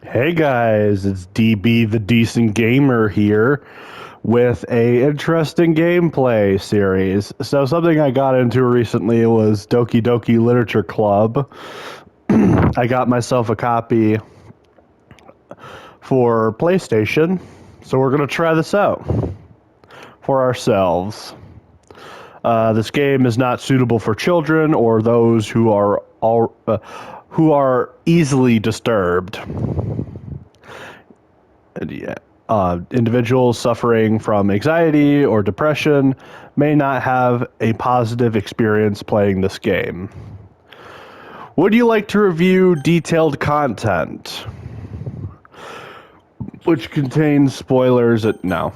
Hey guys, it's DB the Decent Gamer here with a interesting gameplay series. So something I got into recently was Doki Doki Literature Club. I got myself a copy for PlayStation, so we're gonna try this out for ourselves. This game is not suitable for children or those who are easily disturbed. And yeah, individuals suffering from anxiety or depression may not have a positive experience playing this game. Would you like to review detailed content, which contains spoilers? No.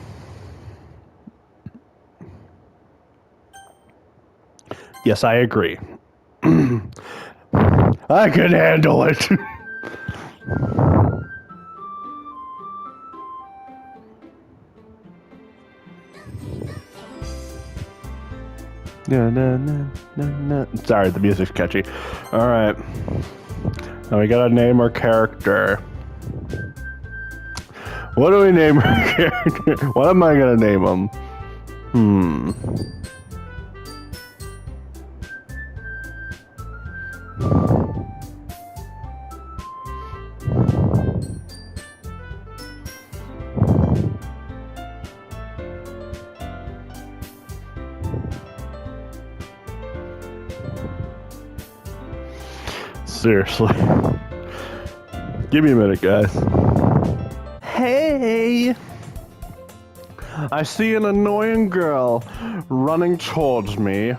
Yes, I agree. I can handle it. Sorry, the music's catchy. Alright. Now we gotta name our character. What do we name our character? What am I gonna name him? Seriously. Give me a minute, guys. Hey! I see an annoying girl running towards me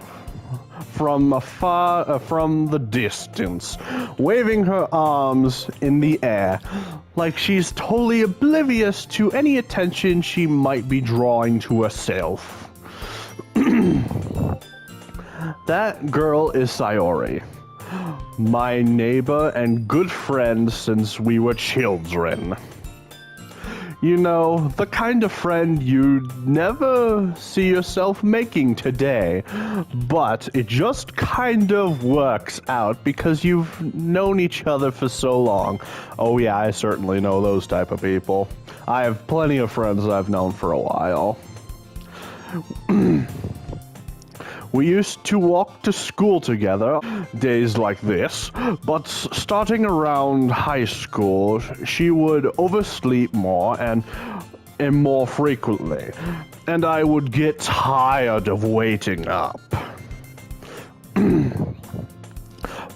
from from the distance, waving her arms in the air, like she's totally oblivious to any attention she might be drawing to herself. That girl is Sayori, my neighbor and good friend since we were children. You know, the kind of friend you'd never see yourself making today, but it just kind of works out because you've known each other for so long. Oh yeah, I certainly know those type of people. I have plenty of friends I've known for a while. We used to walk to school together days like this, but starting around high school, she would oversleep more and more frequently, and I would get tired of waiting up.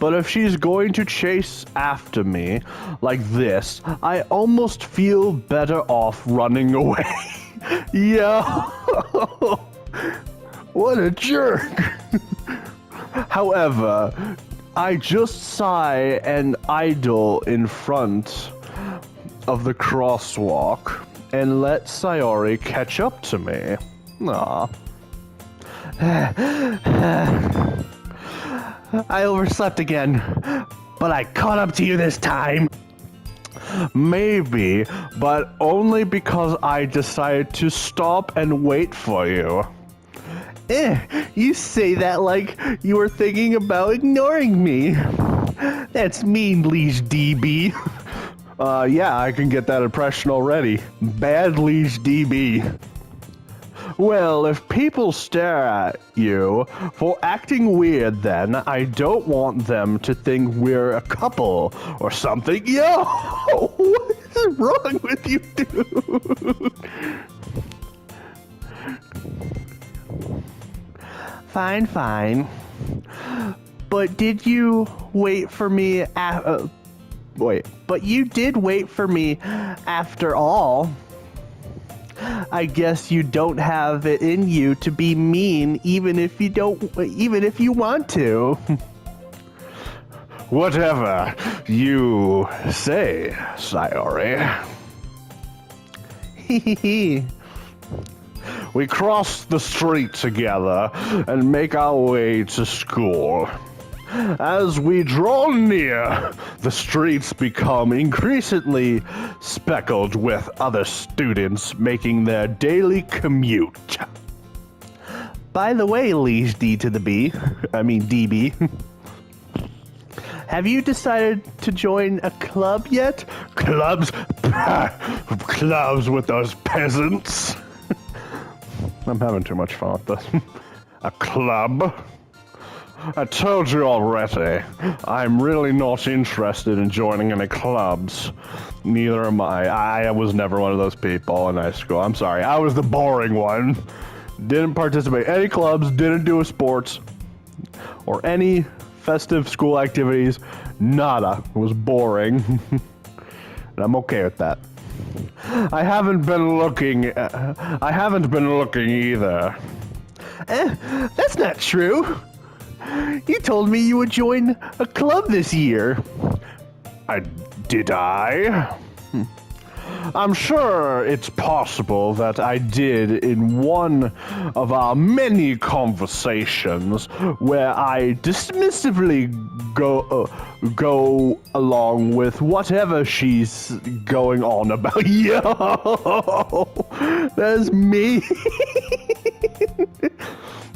But if she's going to chase after me like this, I almost feel better off running away. Yeah. What a jerk! However, I just sigh and idle in front of the crosswalk and let Sayori catch up to me. Aww. I overslept again, but I caught up to you this time. Maybe, but only because I decided to stop and wait for you. You say that like you were thinking about ignoring me. That's mean, Liege DB. Yeah, I can get that impression already. Bad Liege DB. Well, if people stare at you for acting weird, then I don't want them to think we're a couple or something. Yo! What is wrong with you, dude? Fine. But did you wait for me but you did wait for me after all. I guess you don't have it in you to be mean even if you want to. Whatever you say, Sayori. We cross the street together and make our way to school. As we draw near, the streets become increasingly speckled with other students making their daily commute. By the way, Liege DB, Have you decided to join a club yet? Clubs? Clubs with those peasants? I'm having too much fun with this. A club? I told you already, I'm really not interested in joining any clubs. Neither am I. I was never one of those people in high school. I'm sorry, I was the boring one. Didn't participate in any clubs, didn't do sports, or any festive school activities. Nada. It was boring. And I'm okay with that. I haven't been looking either. That's not true. You told me you would join a club this year. Did I? I'm sure it's possible that I did in one of our many conversations where I dismissively go along with whatever she's going on about. Yo, that's me.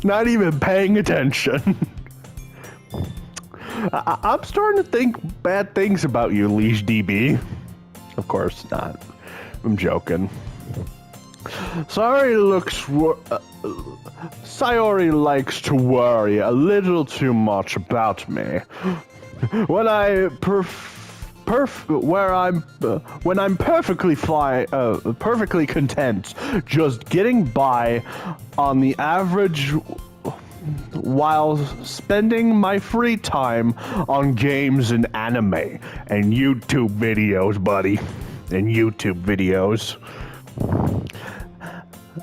Not even paying attention. I'm starting to think bad things about you, Leash DB. Of course not. I'm joking. Sayori likes to worry a little too much about me. When I'm perfectly content just getting by on the average while spending my free time on games and anime and YouTube videos, buddy. And YouTube videos.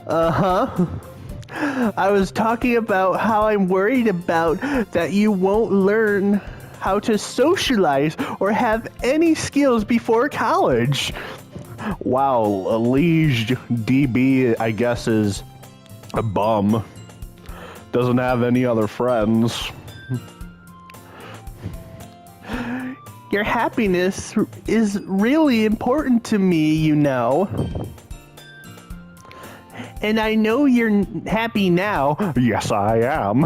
I was talking about how I'm worried about that you won't learn how to socialize or have any skills before college. Wow, Liege DB, I guess, is a bum. Doesn't have any other friends. Your happiness is really important to me, you know. And I know you're happy now. Yes, I am.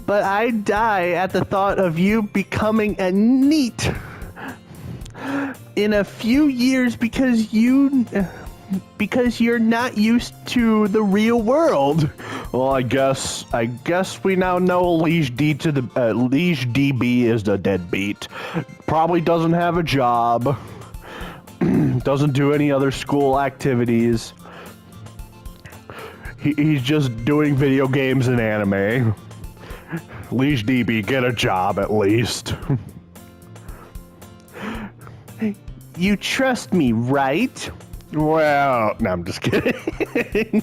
But I die at the thought of you becoming a NEET in a few years because you're not used to the real world. Well, I guess we now know Liege DB is the deadbeat. Probably doesn't have a job. Doesn't do any other school activities. He's just doing video games and anime. Liege DB, get a job at least. You trust me, right? Well, no, I'm just kidding.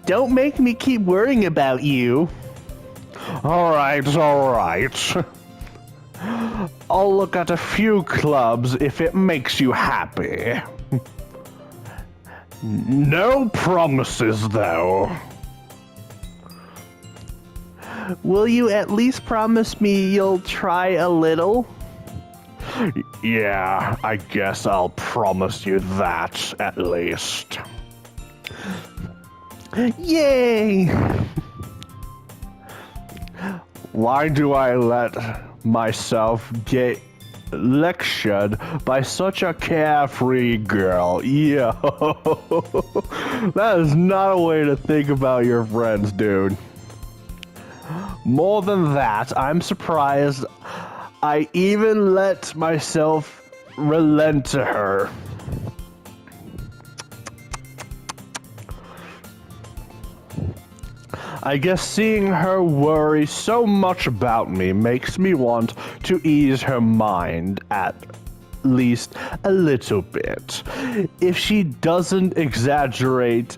Don't make me keep worrying about you. All right. I'll look at a few clubs if it makes you happy. No promises, though. Will you at least promise me you'll try a little? Yeah, I guess I'll promise you that, at least. Yay! Why do I let myself get lectured by such a carefree girl? Yo, that is not a way to think about your friends, dude. More than that, I'm surprised I even let myself relent to her. I guess seeing her worry so much about me makes me want to ease her mind at least a little bit. If she doesn't exaggerate,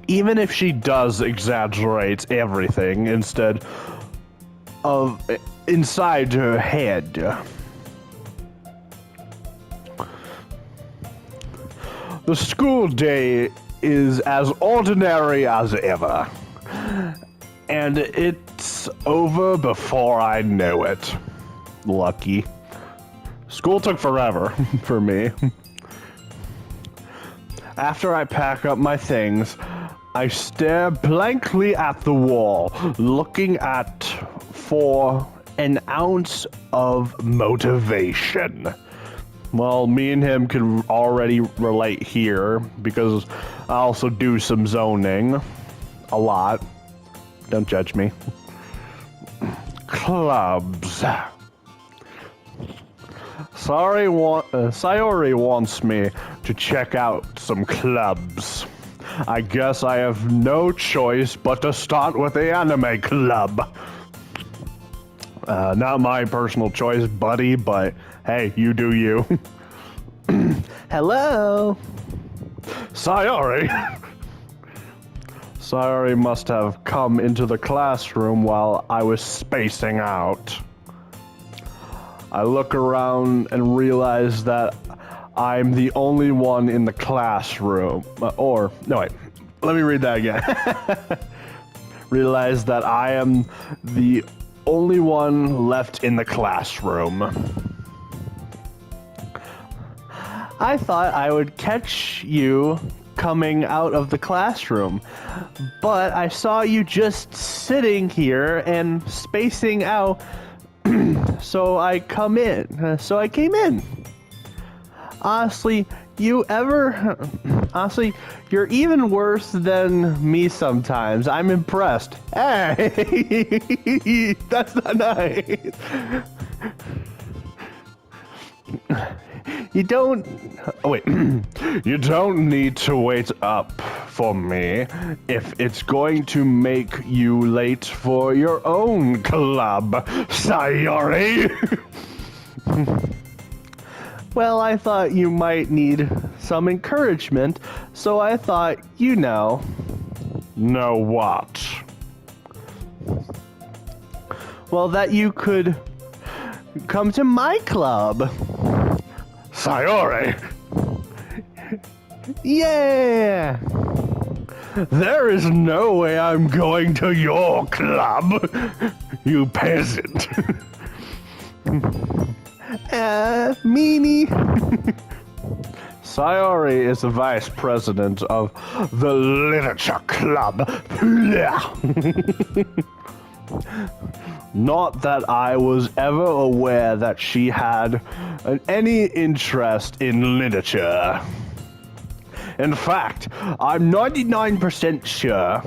even if she does exaggerate everything instead of inside her head. The school day is as ordinary as ever, and it's over before I know it. Lucky. School took forever for me. After I pack up my things, I stare blankly at the wall, looking at for an ounce of motivation. Well, me and him can already relate here because I also do some zoning. A lot. Don't judge me. Clubs. Sayori wants me to check out some clubs. I guess I have no choice but to start with the anime club. Not my personal choice, buddy, but hey, you do you. Hello? Sayori! Sayori must have come into the classroom while I was spacing out. I look around and realize that I'm the only one in the classroom. No wait, let me read that again. Realize that I am the only one left in the classroom. I thought I would catch you coming out of the classroom, but I saw you just sitting here and spacing out, so I came in. Honestly, you're even worse than me sometimes. I'm impressed. Hey, that's not nice. You don't need to wait up for me if it's going to make you late for your own club, Sayori. Well, I thought you might need some encouragement, so I thought, Know what? Well, that you could come to my club. Sayori! Yeah! There is no way I'm going to your club, you peasant. Meanie. Sayori is the vice president of the literature club. Not that I was ever aware that she had any interest in literature. In fact, I'm 99% sure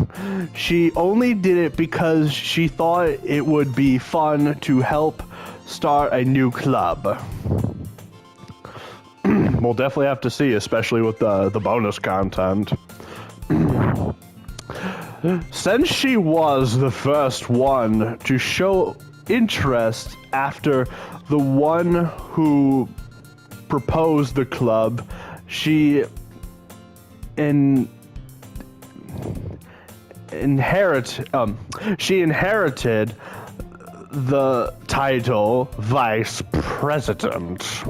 she only did it because she thought it would be fun to help start a new club. We'll definitely have to see, especially with the bonus content. Since she was the first one to show interest after the one who proposed the club, she inherited the title Vice President.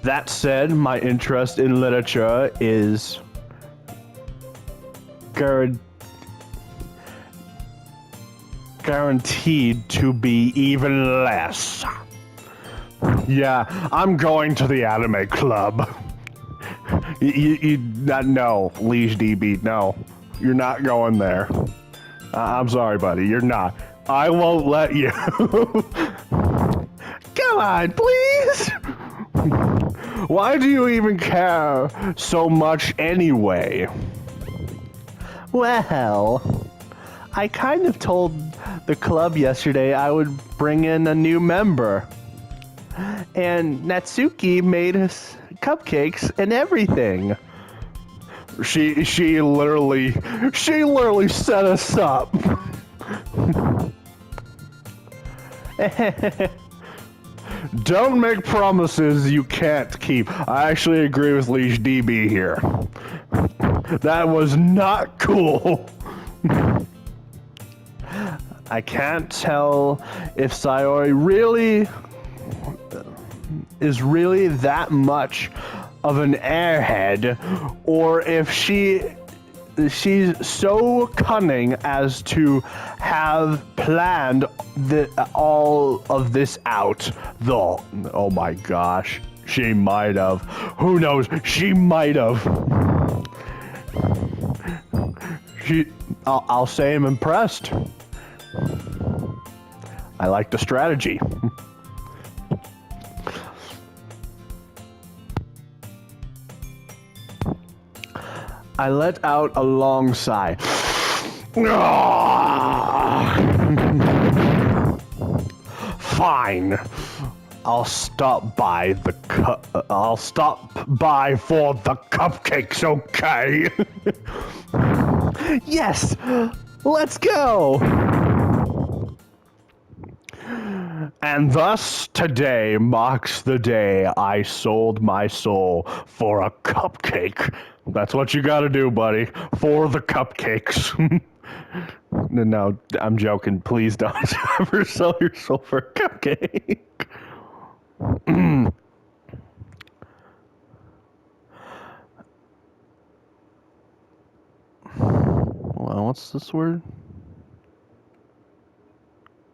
That said, my interest in literature is guaranteed to be even less. Yeah, I'm going to the anime club. No, Liege DB, no. You're not going there. I'm sorry, buddy, you're not. I won't let you. Come on, please! Why do you even care so much anyway? Well, I kind of told the club yesterday I would bring in a new member. And Natsuki made us cupcakes and everything. She literally set us up. Don't make promises you can't keep. I actually agree with Liege DB here. That was not cool. I can't tell if Sayori is really that much of an airhead, or if she's so cunning as to have planned all of this out. Though, oh my gosh, she might have. Who knows? She might have. I'll say I'm impressed. I like the strategy. I let out a long sigh. Fine. I'll stop by for the cupcakes, okay? Yes. Let's go. And thus today marks the day I sold my soul for a cupcake. That's what you gotta do, buddy. For the cupcakes. No, I'm joking. Please don't ever sell your soul for a cupcake. Well, what's this word?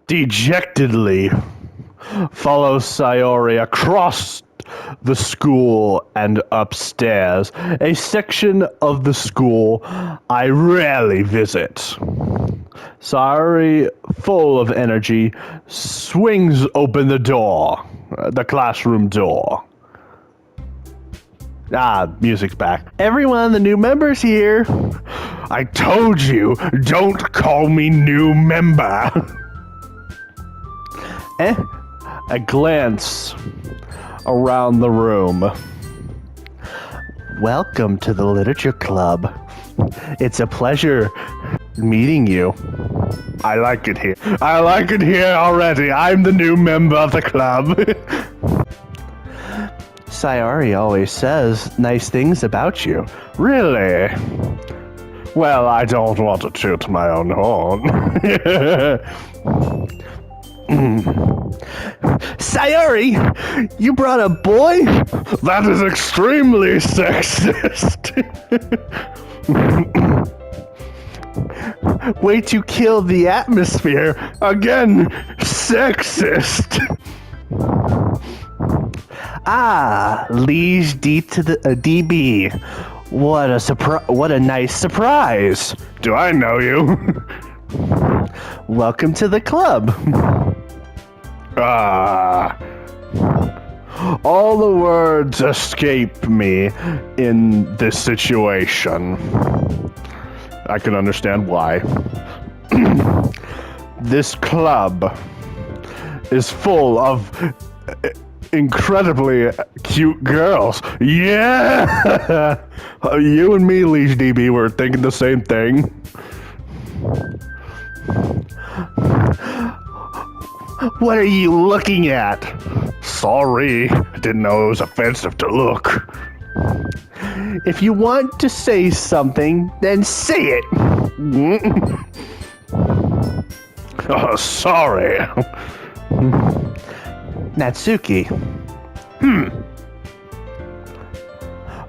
Dejectedly follows Sayori across the school and upstairs, a section of the school I rarely visit. Sayori, full of energy, swings open the door, the classroom door. Ah, music's back. Everyone, the new member's here. I told you, don't call me new member. A glance around the room. Welcome to the Literature Club. It's a pleasure meeting you. I like it here. I like it here already. I'm the new member of the club. Sayori always says nice things about you. Really? Well, I don't want to toot my own horn. Sayori, you brought a boy? That is extremely sexist. Way to kill the atmosphere. Again, sexist. Ah, Liege D to the DB. What a nice surprise. Do I know you? Welcome to the club. All the words escape me in this situation. I can understand why. This club is full of incredibly cute girls. Yeah! You and me, Liege DB, were thinking the same thing. What are you looking at? Sorry, I didn't know it was offensive to look. If you want to say something, then say it. Oh, sorry. Natsuki.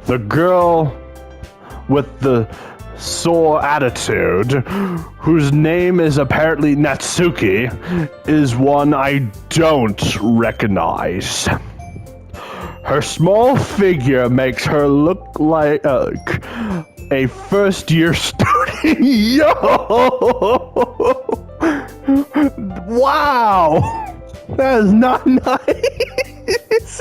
The girl with the sore attitude, whose name is apparently Natsuki, is one I don't recognize. Her small figure makes her look like a first-year student. Yo! Wow! That is not nice.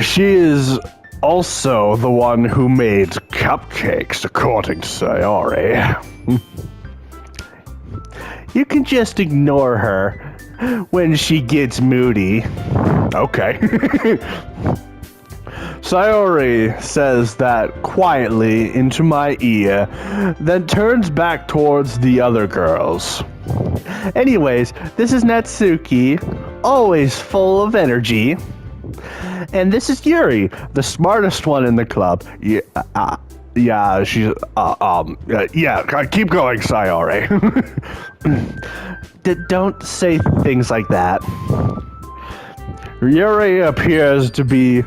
She is also the one who made cupcakes, according to Sayori. You can just ignore her when she gets moody. Okay. Sayori says that quietly into my ear, then turns back towards the other girls. Anyways, this is Natsuki, always full of energy. And this is Yuri, the smartest one in the club. Yeah, she's, keep going, Sayori. Don't say things like that. Yuri appears to be,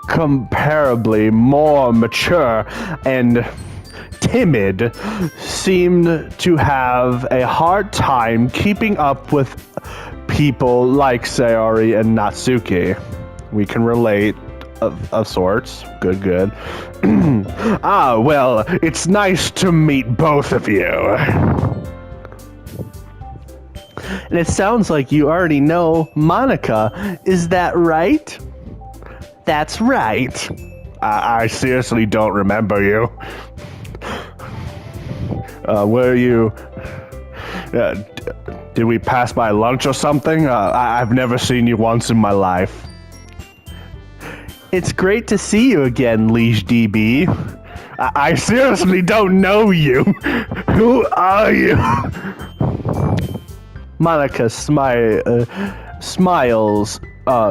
comparably more mature and timid, seemed to have a hard time keeping up with people like Sayori and Natsuki. We can relate of sorts. Good, good. Ah, well, it's nice to meet both of you. And it sounds like you already know Monica. Is that right? That's right. I seriously don't remember you. Were you... did we pass by lunch or something? I've never seen you once in my life. It's great to see you again, Liege DB. I seriously don't know you. Who are you? Monica smiles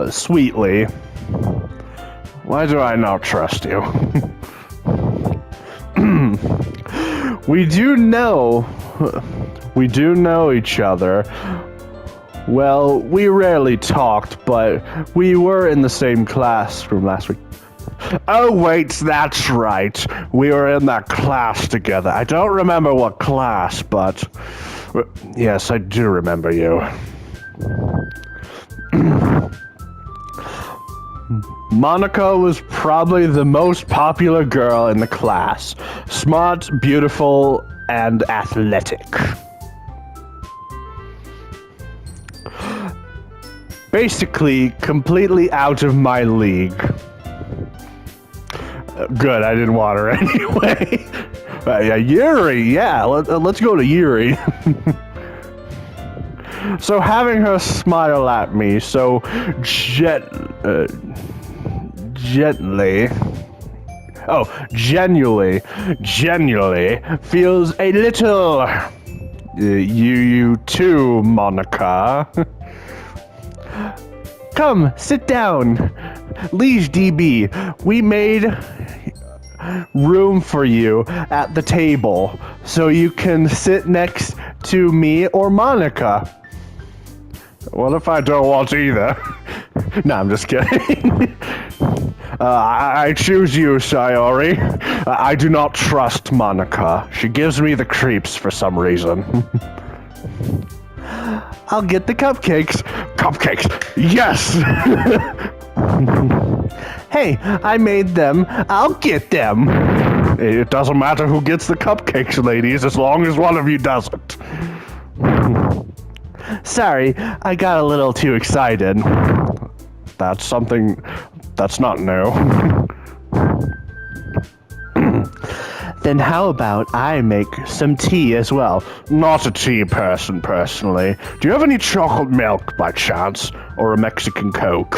sweetly. Why do I not trust you? We do know each other. Well, we rarely talked, but we were in the same classroom last week. Oh, wait, that's right. We were in that class together. I don't remember what class, but yes, I do remember you. Monica was probably the most popular girl in the class. Smart, beautiful, and athletic. Basically, completely out of my league. Good, I didn't want her anyway. Yeah, Yuri, yeah, let's go to Yuri. So having her smile at me so genuinely feels a little... you too, Monica. Come, sit down. Liege DB, we made room for you at the table so you can sit next to me or Monica. What if I don't want either? No, I'm just kidding. I choose you, Sayori. I do not trust Monica. She gives me the creeps for some reason. I'll get the cupcakes. Cupcakes, yes! Hey, I made them. I'll get them. It doesn't matter who gets the cupcakes, ladies, as long as one of you doesn't. Sorry, I got a little too excited. That's something that's not new. Then how about I make some tea as well? Not a tea person, personally. Do you have any chocolate milk, by chance? Or a Mexican Coke?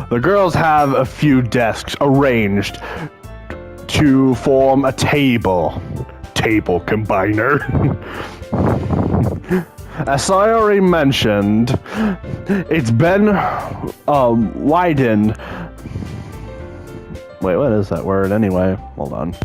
The girls have a few desks arranged to form a table. Table combiner. As I already mentioned, it's been widened. Wait, what is that word anyway? Hold on.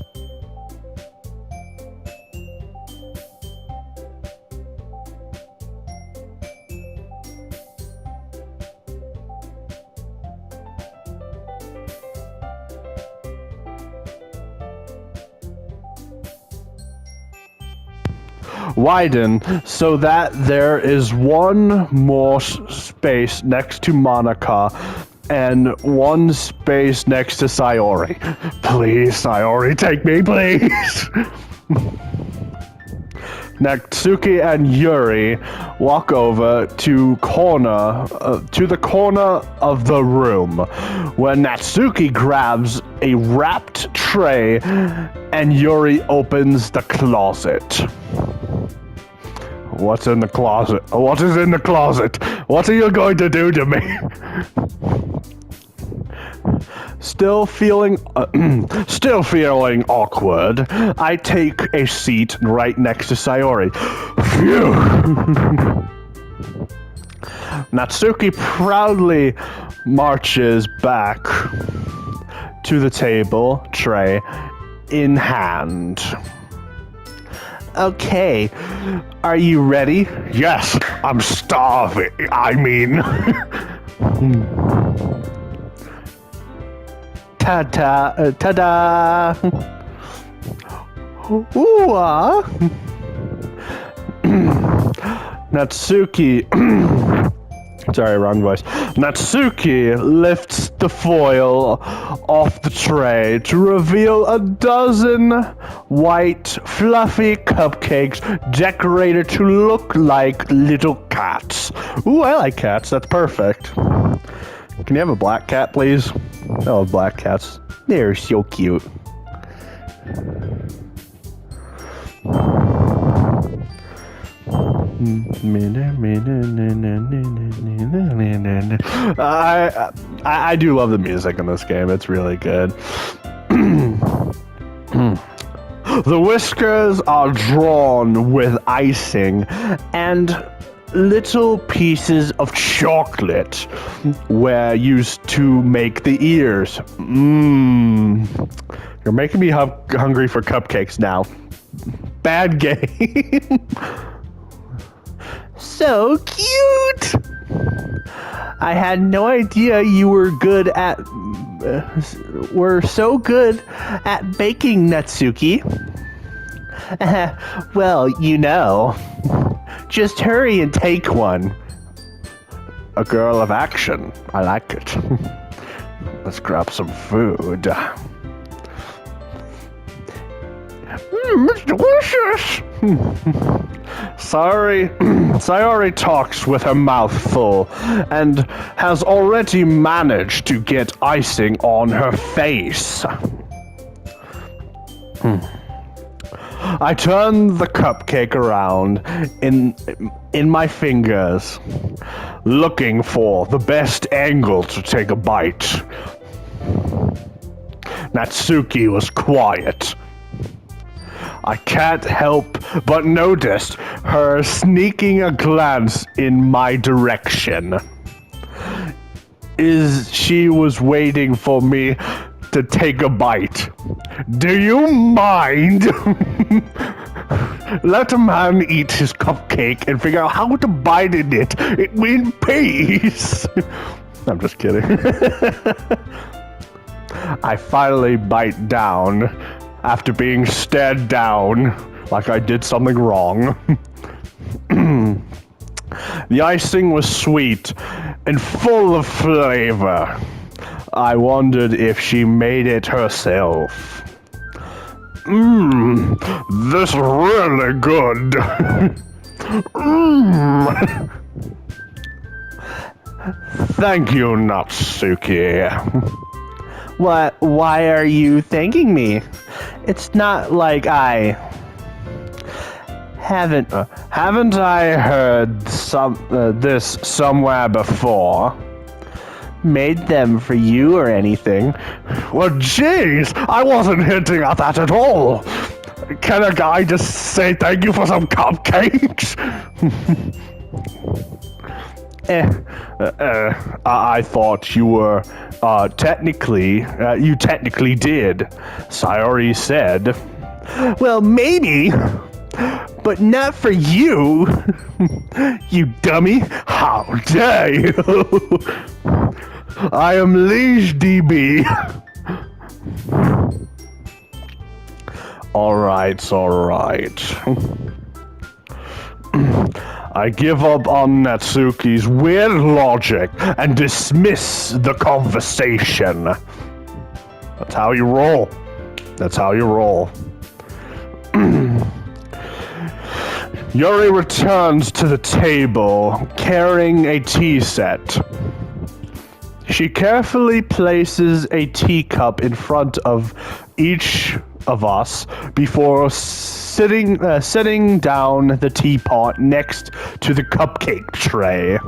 Widen so that there is one more space next to Monica and one space next to Sayori. Please, Sayori, take me, please. Natsuki and Yuri walk over to the corner of the room, where Natsuki grabs a wrapped tray and Yuri opens the closet. What's in the closet? What is in the closet? What are you going to do to me? Still feeling awkward, I take a seat right next to Sayori. Phew! Natsuki proudly marches back to the table, tray in hand. Okay, are you ready? Yes, I'm starving. I mean... Ta-da! Ooh-ah! Natsuki Sorry, wrong voice. Natsuki lifts the foil off the tray to reveal a dozen white, fluffy cupcakes decorated to look like little cats. Ooh, I like cats. That's perfect. Can you have a black cat, please? I love black cats. They're so cute. I do love the music in this game. It's really good. The whiskers are drawn with icing and little pieces of chocolate were used to make the ears. You're making me hungry for cupcakes now. Bad game. So cute! I had no idea you were so good at baking, Natsuki. Well, you know. Just hurry and take one. A girl of action. I like it. Let's grab some food. It's delicious! Sayori talks with her mouth full and has already managed to get icing on her face. I turn the cupcake around in my fingers, looking for the best angle to take a bite. Natsuki was quiet. I can't help but notice her sneaking a glance in my direction. She was waiting for me to take a bite. Do you mind? Let a man eat his cupcake and figure out how to bite in it in peace. I'm just kidding. I finally bite down after being stared down like I did something wrong. The icing was sweet and full of flavor. I wondered if she made it herself. This is really good. Thank you, Natsuki. What? Why are you thanking me? It's not like I haven't I heard this somewhere before? Made them for you or anything? Well, jeez, I wasn't hinting at that at all. Can a guy just say thank you for some cupcakes? I thought you were, you technically did. Sayori said. Well, maybe, but not for you. You dummy. How dare you? I am Liege DB. Alright. I give up on Natsuki's weird logic and dismiss the conversation. That's how you roll. Yuri returns to the table, carrying a tea set. She carefully places a teacup in front of each of us before setting down the teapot next to the cupcake tray.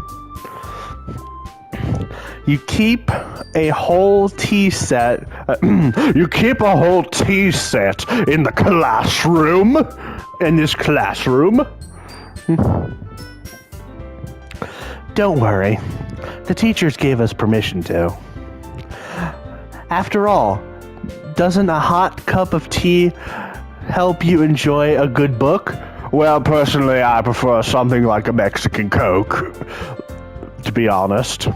You keep a whole tea set. You keep a whole tea set in the classroom. In this classroom. Don't worry. The teachers gave us permission to. After all, doesn't a hot cup of tea help you enjoy a good book? Well, personally, I prefer something like a Mexican Coke, to be honest.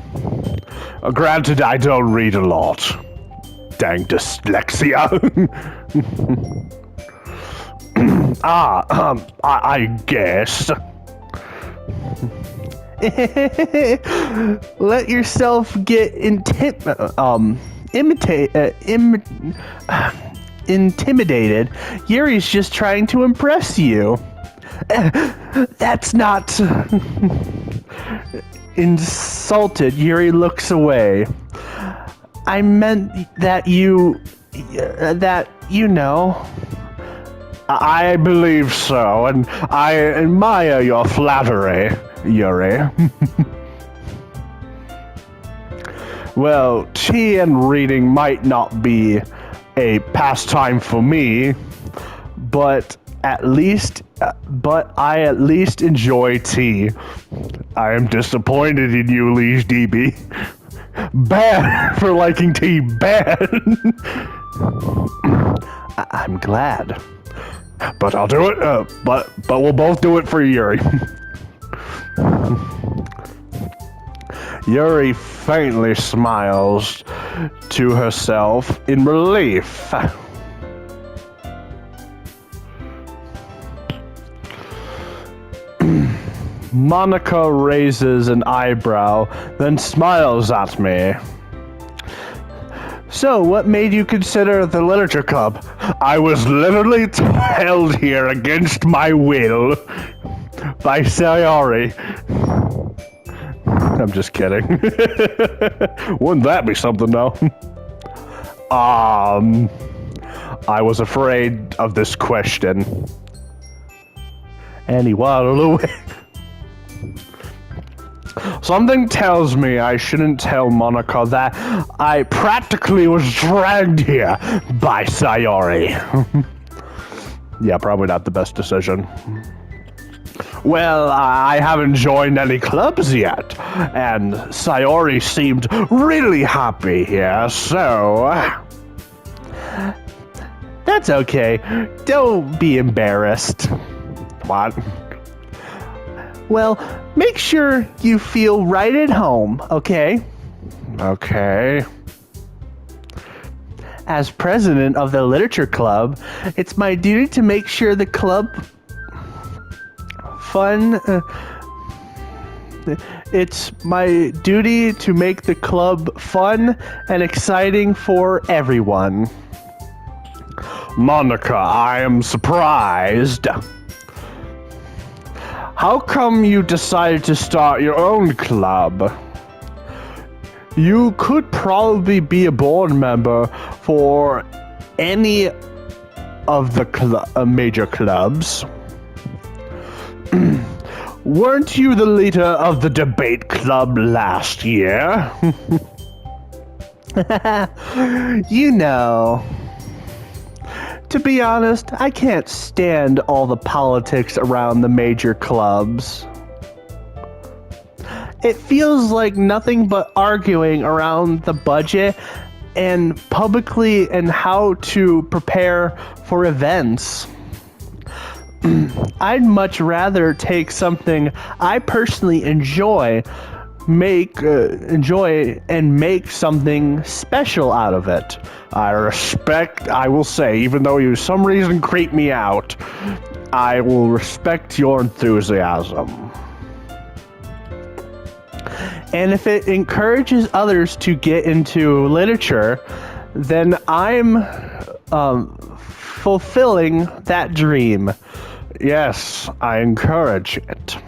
Granted, I don't read a lot. Dang dyslexia. I guess. Let yourself get intimidated. Yuri's just trying to impress you. That's not... Insulted, Yuri looks away. I meant that you know. I believe so, and I admire your flattery, Yuri. Well, tea and reading might not be a pastime for me, but I at least enjoy tea. I am disappointed in you, Liege DB. Bad for liking tea. Bad. I'm glad. But I'll do it. But we'll both do it for Yuri. Yuri faintly smiles to herself in relief. Monica raises an eyebrow, then smiles at me. So, what made you consider the literature club? I was literally held here against my will by Sayori. I'm just kidding. Wouldn't that be something, though? I was afraid of this question. And he waddled away. Something tells me I shouldn't tell Monica that I practically was dragged here by Sayori. Yeah, probably not the best decision. Well, I haven't joined any clubs yet, and Sayori seemed really happy here, so... That's okay. Don't be embarrassed. What? Well, make sure you feel right at home, okay? Okay. As president of the literature club, it's my duty to make sure the club fun. It's my duty to make the club fun and exciting for everyone. Monica, I am surprised. How come you decided to start your own club? You could probably be a board member for any of the major clubs. Weren't you the leader of the debate club last year? You know... To be honest, I can't stand all the politics around the major clubs. It feels like nothing but arguing around the budget and publicly and how to prepare for events. I'd much rather take something I personally enjoy and make something special out of it. I will say, even though you some reason creep me out, I will respect your enthusiasm. And if it encourages others to get into literature, then I'm fulfilling that dream. Yes, I encourage it.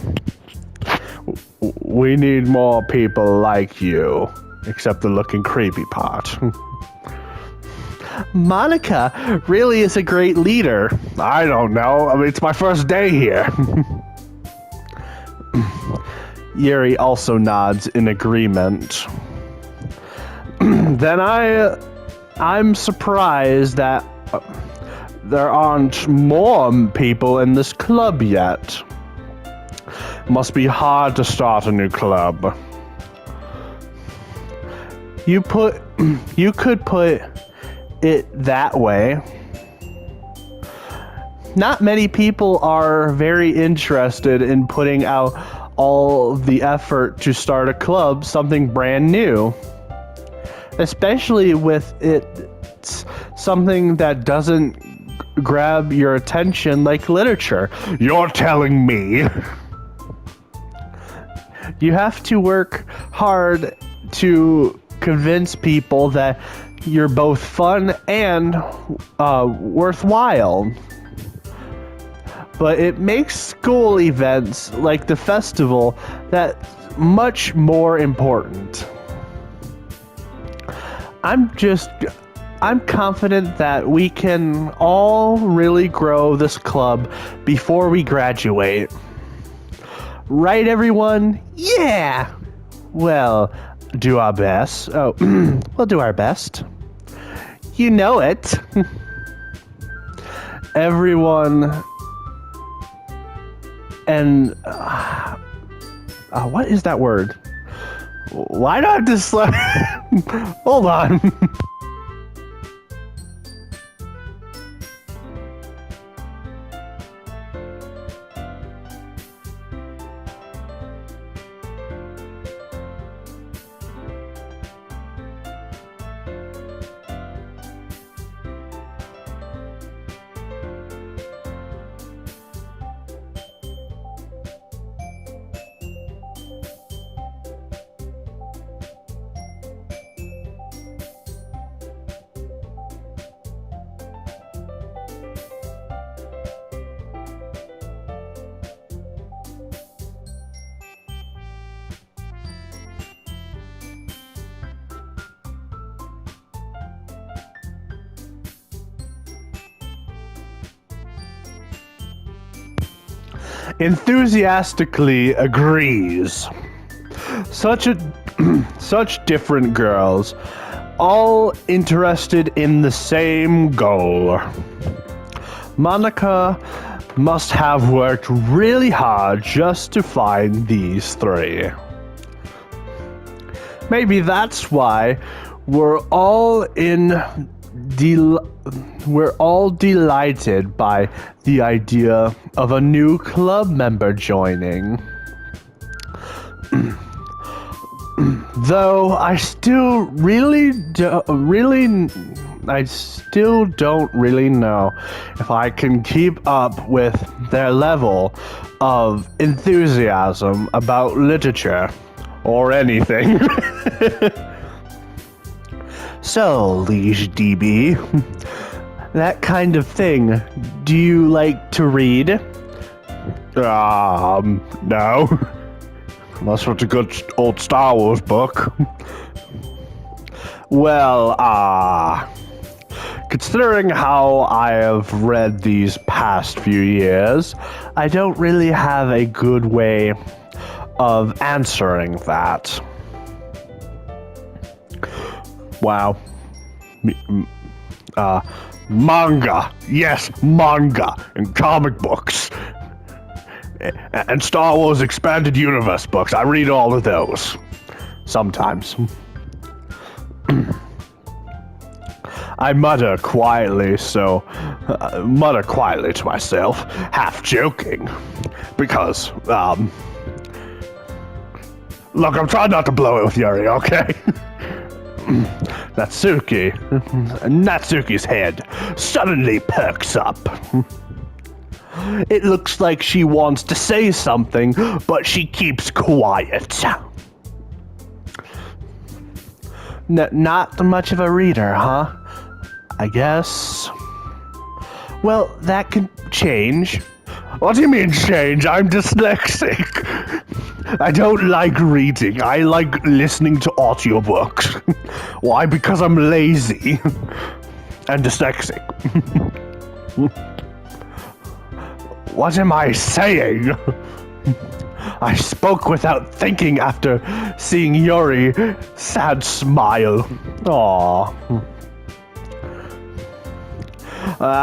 We need more people like you, except the looking creepy part. Monica really is a great leader. I don't know. I mean, it's my first day here. Yuri also nods in agreement. Then I'm surprised that there aren't more people in this club yet. Must be hard to start a new club. You could put it that way. Not many people are very interested in putting out all the effort to start a club, something brand new. Especially with it something that doesn't grab your attention like literature. You're telling me You have to work hard to convince people that you're both fun and worthwhile. But it makes school events like the festival that much more important. I'm confident that we can all really grow this club before we graduate. Right, everyone? Yeah! Well, do our best. Oh, we'll do our best. You know it. Everyone. And. What is that word? Why do I have to slow? Hold on. Enthusiastically agrees. Such different girls, all interested in the same goal. Monica must have worked really hard just to find these three. Maybe that's why we're all delighted by the idea of a new club member joining. Though I still don't really know if I can keep up with their level of enthusiasm about literature or anything. So, Liege DB, that kind of thing, do you like to read? No. Unless it's a good old Star Wars book. Well, considering how I have read these past few years, I don't really have a good way of answering that. Wow. Manga. Yes, manga. And comic books. And Star Wars Expanded Universe books. I read all of those. Sometimes. I mutter quietly to myself, half joking. Because, look, I'm trying not to blow it with Yuri, okay? Natsuki's head suddenly perks up. It looks like she wants to say something, but she keeps quiet. Not much of a reader, huh? I guess. Well, that can change. What do you mean change? I'm dyslexic. I don't like reading. I like listening to audiobooks. Why? Because I'm lazy and dyslexic. What am I saying? I spoke without thinking after seeing Yuri sad smile. Aww.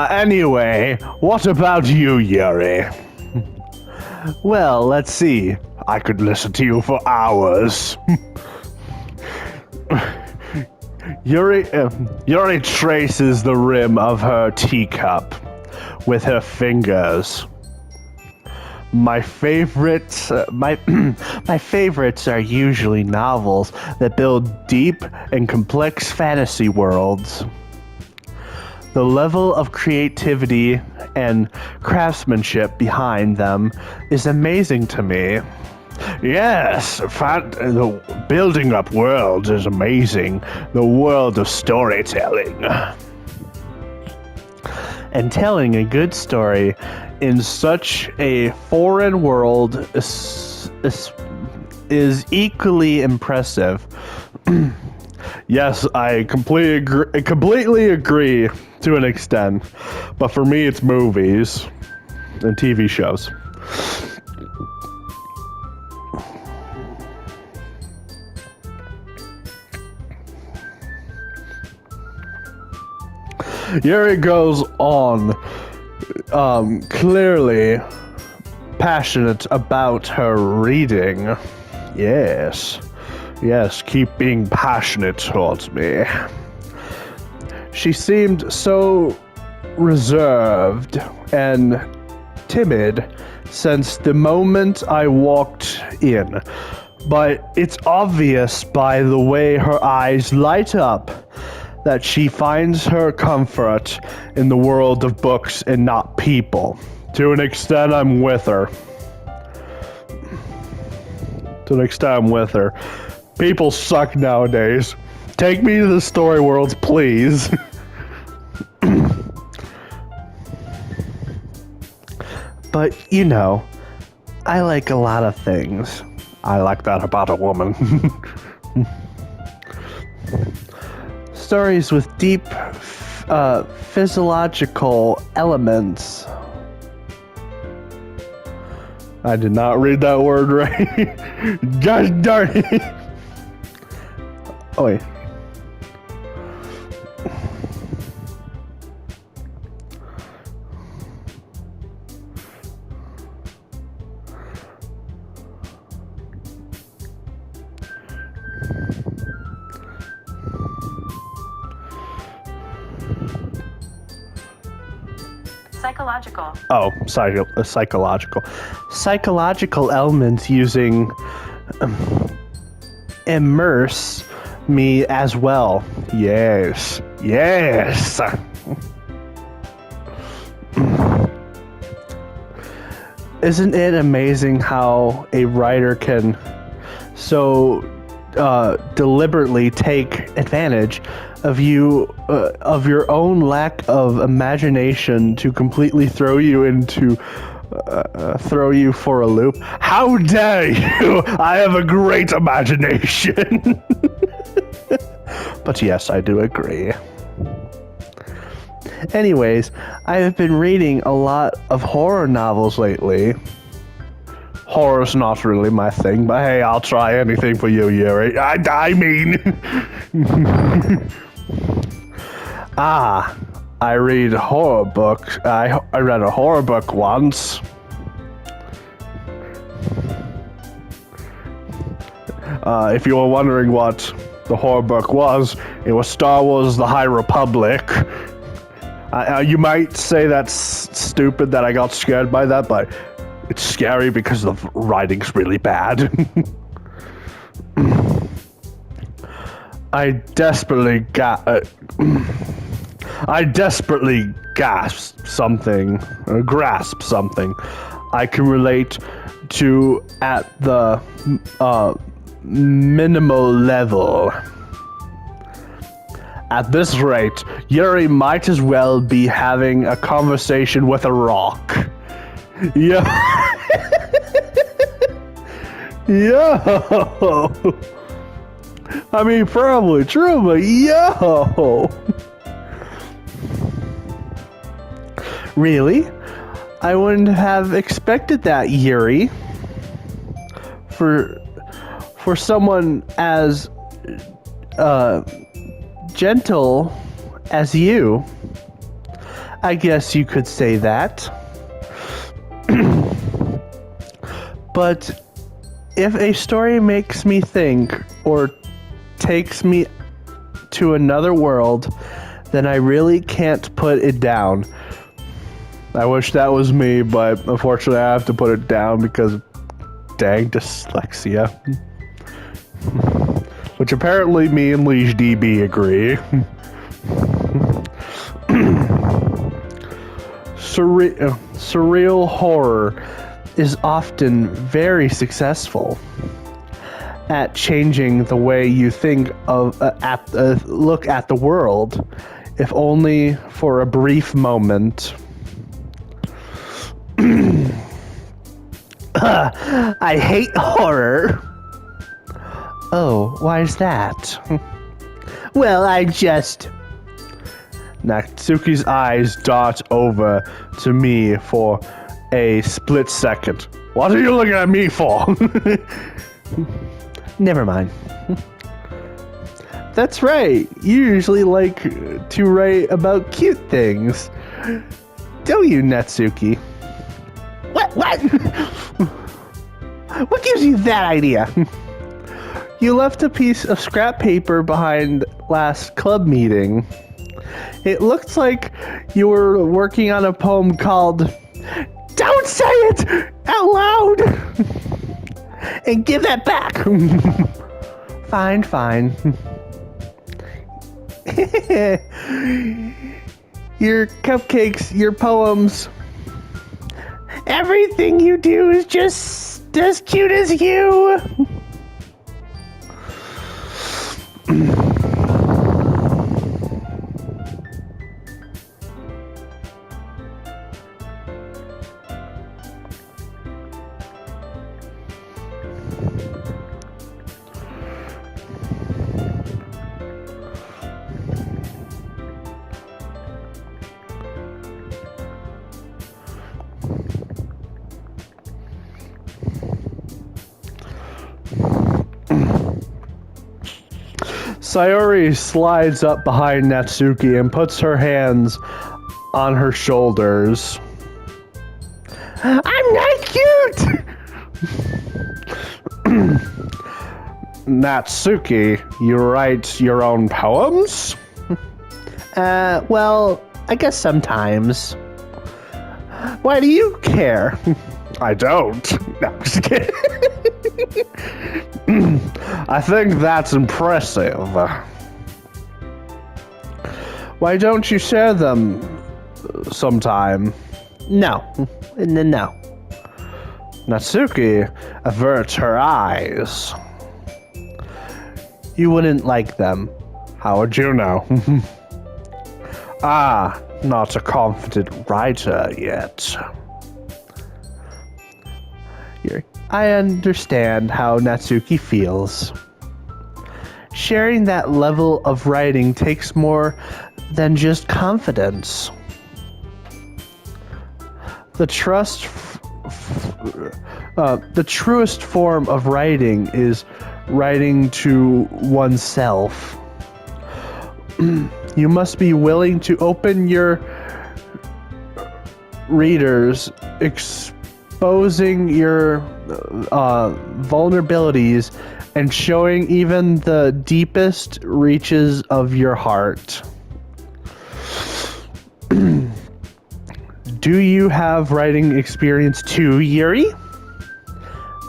Anyway, what about you, Yuri? Well, let's see. I could listen to you for hours. Yuri traces the rim of her teacup with her fingers. My favorites are usually novels that build deep and complex fantasy worlds. The level of creativity and craftsmanship behind them is amazing to me. Yes, the building up worlds is amazing. The world of storytelling. And telling a good story in such a foreign world is equally impressive. Yes, I completely agree to an extent. But for me, it's movies and TV shows. Yuri goes on, clearly passionate about her reading. Yes, keep being passionate towards me. She seemed so reserved and timid since the moment I walked in, but it's obvious by the way her eyes light up that she finds her comfort in the world of books and not people. To an extent, I'm with her. People suck nowadays. Take me to the story worlds, please. But, you know, I like a lot of things. I like that about a woman. Stories with deep physiological elements. I did not read that word right. Gosh darn it. Oh, wait. Psychological. Oh, psychological. Psychological elements using immerse me as well. Yes. Isn't it amazing how a writer can so deliberately take advantage of of your own lack of imagination to completely throw you for a loop? How dare you! I have a great imagination. But yes, I do agree. Anyways, I have been reading a lot of horror novels lately. Horror's not really my thing, but hey, I'll try anything for you, Yuri. I mean... I read horror books. I read a horror book once. If you were wondering what the horror book was, it was Star Wars: The High Republic. You might say that's stupid that I got scared by that, but it's scary because the writing's really bad. I desperately grasp something I can relate to at the minimal level. At this rate, Yuri might as well be having a conversation with a rock. Yo. I mean, probably true, but yo. Really? I wouldn't have expected that, Yuri. For someone as gentle as you, I guess you could say that. But if a story makes me think or takes me to another world, then I really can't put it down. I wish that was me, but unfortunately I have to put it down because dang dyslexia. Which apparently me and Liege DB agree. Surreal horror is often very successful at changing the way you think of look at the world, if only for a brief moment. I hate horror. Oh, why is that? Well, Natsuki's eyes dart over to me for a split second. What are you looking at me for? Never mind. That's right. You usually like to write about cute things. Don't you, Natsuki? What? What gives you that idea? You left a piece of scrap paper behind last club meeting. It looks like you were working on a poem called Don't Say It Out Loud! And give that back! Fine. Your cupcakes, your poems, everything you do is just as cute as you! Sayori slides up behind Natsuki and puts her hands on her shoulders. I'm not cute! Natsuki, you write your own poems? Well, I guess sometimes. Why do you care? I don't. No, I'm just kidding. I think that's impressive. Why don't you share them sometime? No. Natsuki averts her eyes. You wouldn't like them. How would you know? Not a confident writer yet. Yuri, I understand how Natsuki feels. Sharing that level of writing takes more than just confidence. The truest form of writing is writing to oneself. You must be willing to open your readers, exposing your vulnerabilities and showing even the deepest reaches of your heart. Do you have writing experience too, Yuri?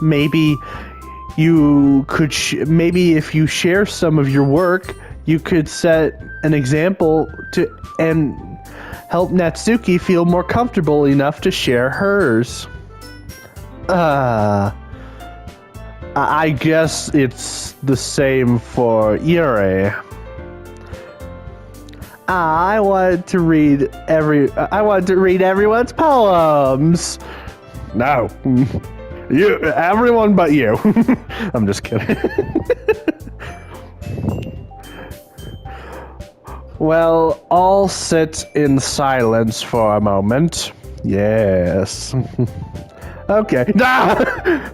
Maybe you could maybe if you share some of your work, you could set an example and help Natsuki feel more comfortable enough to share hers. I guess it's the same for Yuri. I wanted to read everyone's poems. No. Everyone but you. I'm just kidding. Well, I'll sit in silence for a moment. Yes. Okay. I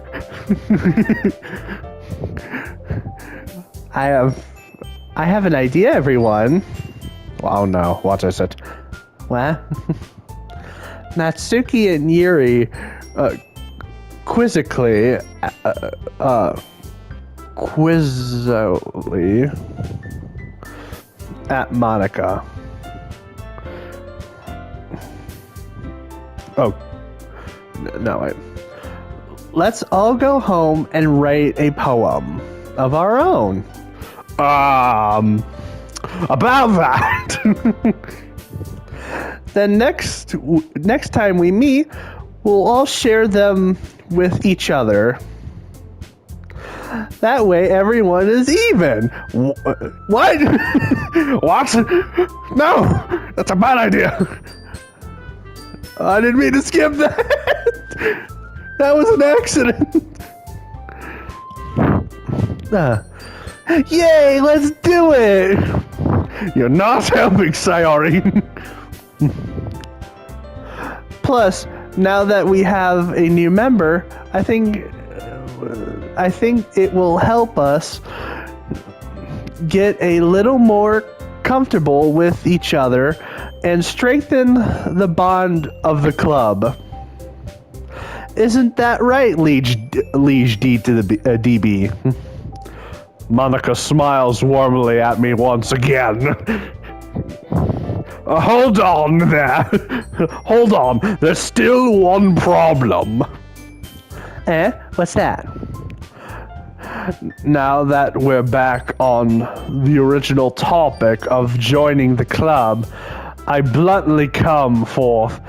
have an idea, everyone. Oh no, what is it? What? Natsuki and Yuri quizzically at Monica. Oh. No, wait. Let's all go home and write a poem of our own. About that. Then next time we meet, we'll all share them with each other. That way everyone is even. What? What? No! That's a bad idea. I didn't mean to skip that. That was an accident. Yay, let's do it! You're not helping, Sayori. Plus, now that we have a new member, I think it will help us get a little more comfortable with each other and strengthen the bond of the club. Isn't that right, Liege D to the DB? Monica smiles warmly at me once again. Hold on there. Hold on. There's still one problem. What's that? Now that we're back on the original topic of joining the club, I bluntly come forth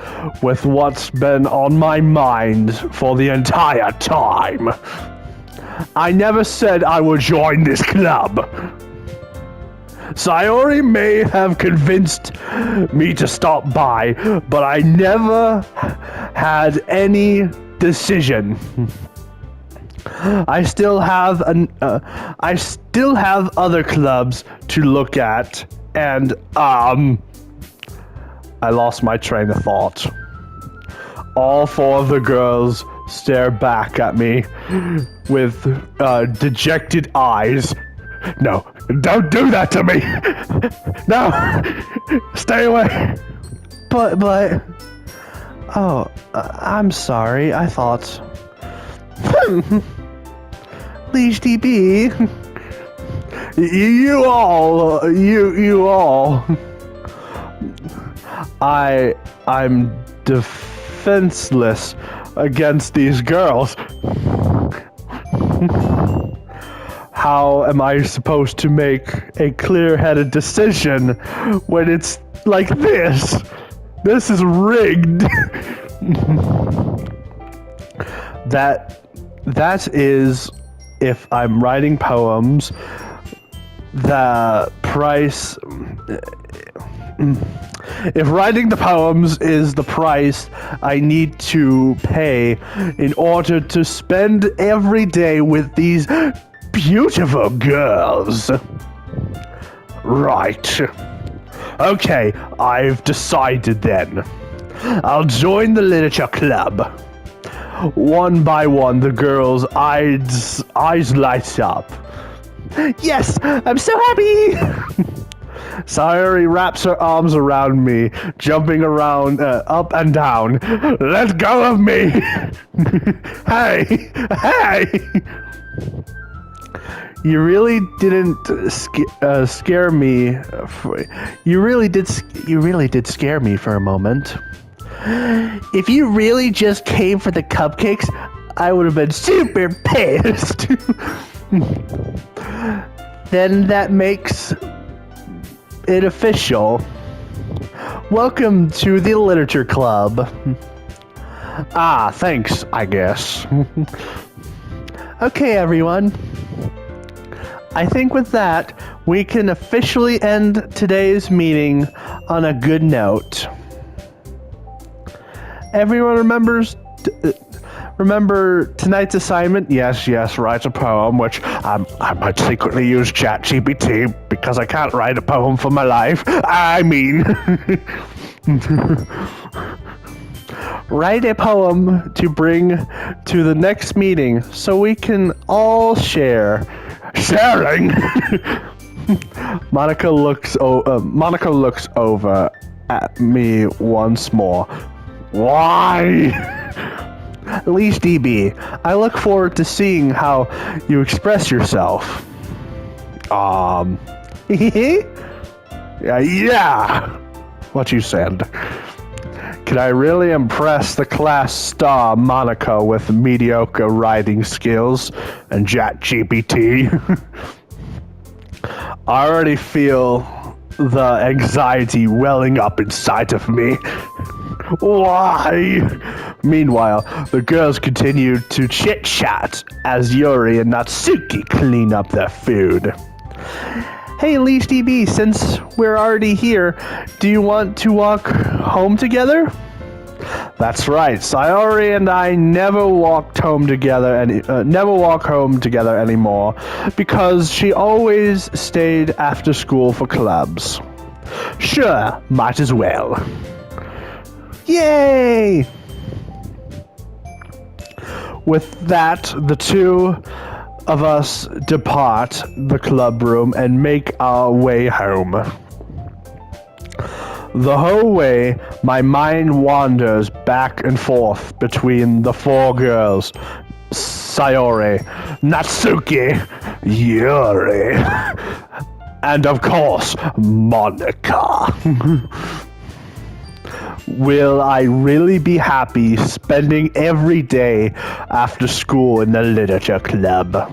with what's been on my mind for the entire time. I never said I would join this club. Sayori may have convinced me to stop by, but I never had any decision. I still have other clubs to look at, and I lost my train of thought. All four of the girls stare back at me with dejected eyes. No, don't do that to me! No! Stay away! But... Oh, I'm sorry, I thought... Liege DB... You all... I'm defenseless against these girls. How am I supposed to make a clear-headed decision when it's like this? This is rigged. That is, if I'm writing poems, the price... If writing the poems is the price I need to pay in order to spend every day with these beautiful girls. Right. Okay, I've decided then. I'll join the literature club. One by one, the girls' eyes light up. Yes, I'm so happy! Sayori wraps her arms around me, jumping around up and down. Let go of me! Hey! Hey! You really didn't scare me. You really did scare me for a moment. If you really just came for the cupcakes, I would have been super pissed. Then that makes it official. Welcome to the Literature Club. Ah, thanks, I guess. Okay, everyone. I think with that, we can officially end today's meeting on a good note. Everyone remember tonight's assignment? Yes, write a poem, which I might secretly use ChatGPT because I can't write a poem for my life. I mean... Write a poem to bring to the next meeting so we can all share. Sharing? Monica looks over at me once more. Why? Liege DB, I look forward to seeing how you express yourself. Yeah, what you said. Can I really impress the class star Monica with mediocre writing skills and ChatGPT? I already feel the anxiety welling up inside of me. Why? Meanwhile, the girls continue to chit-chat as Yuri and Natsuki clean up their food. Hey, Leash DB, since we're already here, do you want to walk home together? That's right. Sayori and I never walk home together anymore because she always stayed after school for clubs. Sure, might as well. Yay! With that, the two of us depart the club room and make our way home. The whole way, my mind wanders back and forth between the four girls, Sayori, Natsuki, Yuri, and of course, Monica. Will I really be happy spending every day after school in the literature club?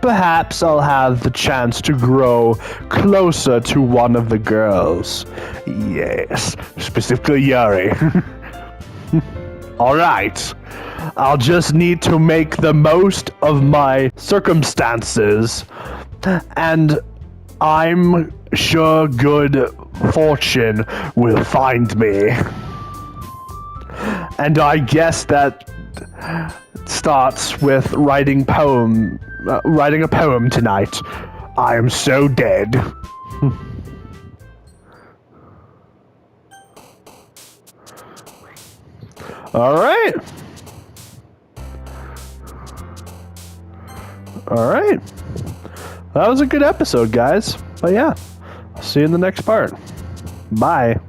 Perhaps I'll have the chance to grow closer to one of the girls. Yes, specifically Yuri. Alright, I'll just need to make the most of my circumstances, and I'm sure good fortune will find me. And I guess that starts with writing a poem tonight. I am so dead. Alright. That was a good episode, guys. But yeah, I'll see you in the next part. Bye.